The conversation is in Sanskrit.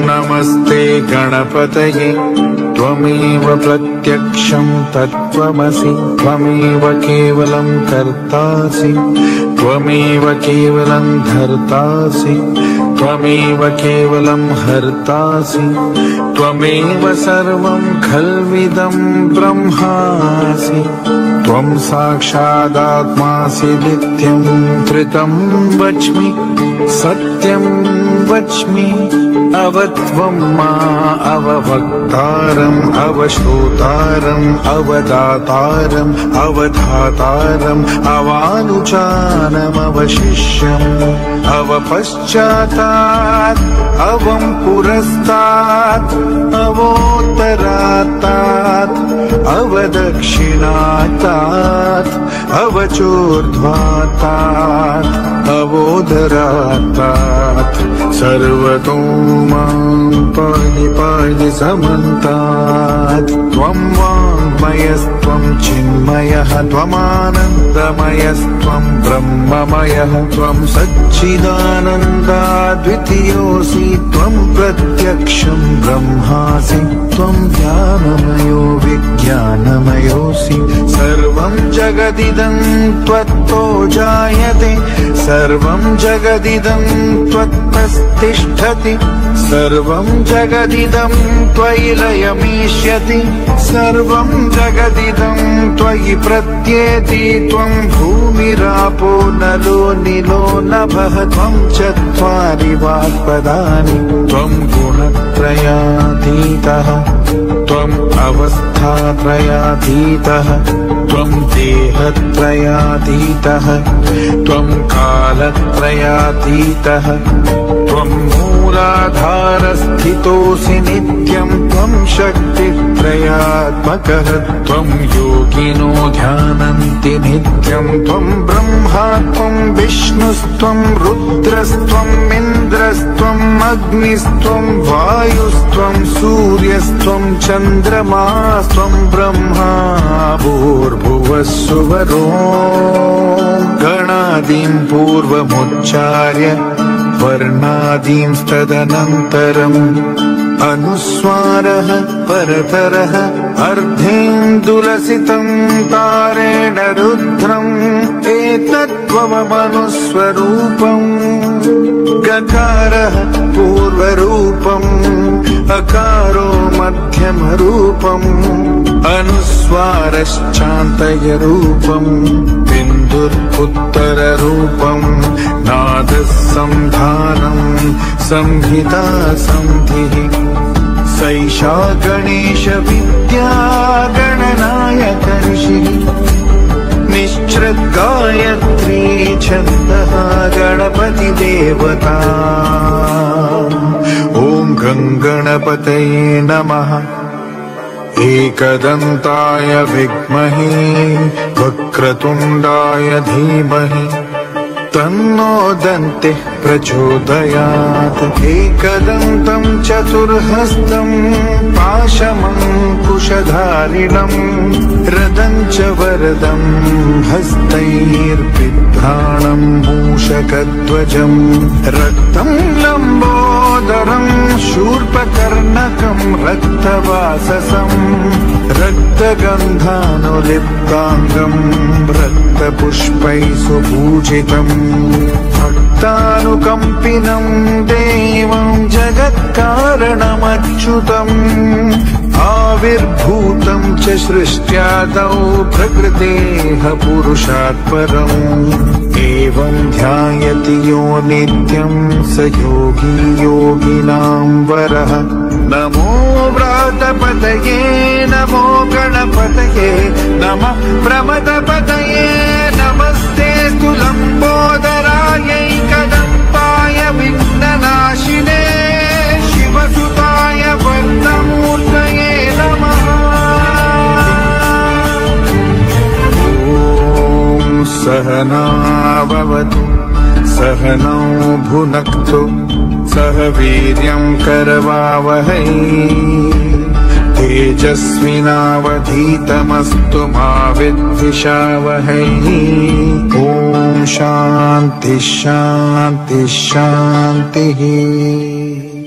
नमस्ते गणपतये त्वमेव प्रत्यक्षं तत्त्वमसि त्वमेव केवलं कर्तासि त्वमेव केवलं धर्तासि त्वमेव केवलं हर्तासि त्वमेव सर्वं खल्विदं ब्रह्मासि त्वं साक्षादात्मासि नित्यं त्रितं वच्मि सत्यं वच्मि अवत्वं मा अववक्तारम् अवश्रोतारम् अवदातारम् अवधातारम् अवानुचानम् अवशिष्यम् अवपश्चातात् अवं पुरस्तात् अवोत्तरात्तात् अवदक्षिणात्तात् अवचोर्ध्वात्तात् अवोदरात्तात् सर्वतो मां पाहि पाहि समन्तात् त्वं वाङ्मयस्त्वं चिन्मयः त्वमानन्दमयस्त्वं ब्रह्ममयः त्वं सच्चिदानन्दाद्वितीयोऽसि त्वं प्रत्यक्षं ब्रह्मासि त्वं ज्ञानमयो विज्ञानमयोऽसि सर्वं जगदिदं त्वत्तो जायते सर्वं जगदिदं त्वत्तस्तिष्ठति सर्वं जगदिदं त्वयि लयमीष्यति सर्वं जगदिदं त्वयि प्रत्येति त्वं भूमिरापो नलो निलो नभः त्वं चत्वारि वाक्पदानि त्वं गुणत्रयातीतः त्वम् अवस्थात्रयातीतः त्वं देहत्रयातीतः त्वं कालत्रयातीतः त्वं मूलाधारस्थितोऽसि नित्यं त्वं शक्तित्रयात्मकः त्वं योगिनो ध्यानन्ति नित्यं त्वं ब्रह्मा त्वं विष्णुस्त्वं रुद्रस्त्वम् इन्द्रस्त्वम् अग्निस्त्वं वायुस्त्वं सूर्यस्त्वं चन्द्रमास्त्वं ब्रह्मा भूर्भुवः सुवरो गणादीं पूर्वमुच्चार्य वर्णादींस्तदनन्तरम् अनुस्वारः परतरः अर्धेन्दुलसितं तारेण रुद्रम् एतत्त्वमनुस्वरूपम् गकारः पूर्वरूपम् अकारो मध्यमरूपम् अनुस्वारश्चान्तयरूपम् बिन्दुरुत्तररूपम् नादः संधानम् संहिता संधिः सैषा गणेश विद्या गणनायकर्षिः निश्चृद्गायत्री छन्दः गणपतिदेवता ॐ गङ्गणपतये नमः एकदन्ताय विद्महे वक्रतुण्डाय धीमहि तन्नो दन्तिः प्रचोदयात् एकदन्तं चतुर्हस्तं पाशमङ्कुशधारिणं रदं च वरदं हस्तैर्बिभ्राणं मूषकध्वजं रक्तं लम्बोदरं शूर्पकर्णकं रक्तवाससं रक्तगन्धानुलिप्ताङ्गं रक्तपुष्पैः सुपूजितम् भक्तानुकम्पिनं देवं जगत्कारणमच्युतम् आविर्भूतं च सृष्ट्यादौ प्रकृतेः पुरुषात् परम् एवं ध्यायति यो नित्यं स योगी योगिनां वरः नमो व्रातपतये नमो गणपतये नमः प्रमदपतये नमस्ते लम्बोदरायैकदन्ताय विघ्ननाशिने शिवसुताय वर्णमूर्तये नमः ॐ सहना भवतु सहनौ भुनक्तु सह वीर्यं करवावहै तेजस्विनावधीतमस्तु मा विद्विषावहै। ॐ शान्ति शान्ति शान्तिः।